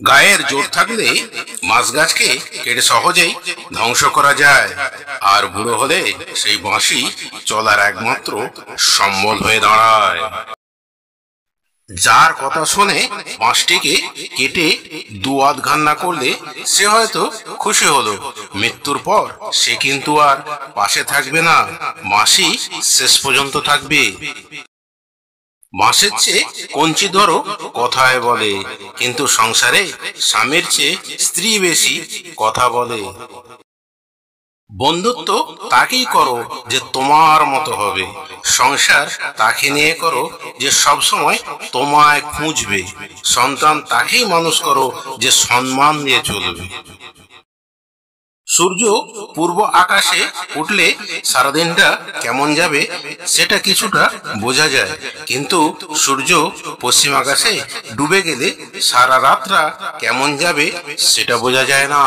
গায়ের জোর থাকলে মাছ গাছকে কেটে সহজেই ধ্বংস করা যায়, আর বুড়ো হলে সেই বাঁশি চলার একমাত্র সম্বল হয়ে দাঁড়ায়। যার কথা শুনে বাঁশটিকে কেটে দু আধঘান না করলে সে হয়তো খুশি হলো, মৃত্যুর পর সে কিন্তু আর পাশে থাকবে না, বাঁশি শেষ পর্যন্ত থাকবে। বাঁশের চেয়ে কঞ্চি ধরো কথায় বলে, কিন্তু সংসারে স্বামীর চেয়ে স্ত্রী বেশি কথা বলে। বন্ধুত্ব তাকেই করো যে তোমার মতো হবে, সংসার তাকে নিয়ে করো যে সব সময় তোমায় খুঁজবে, সন্তান তাকেই মানুষ করো যে সম্মান দিয়ে চলবে। সূর্য পূর্ব আকাশে উঠলে সারাদিনটা কেমন যাবে সেটা কিছুটা বোঝা যায়, কিন্তু সূর্য পশ্চিম আকাশে ডুবে গেলে সারা রাতটা কেমন যাবে সেটা বোঝা যায় না।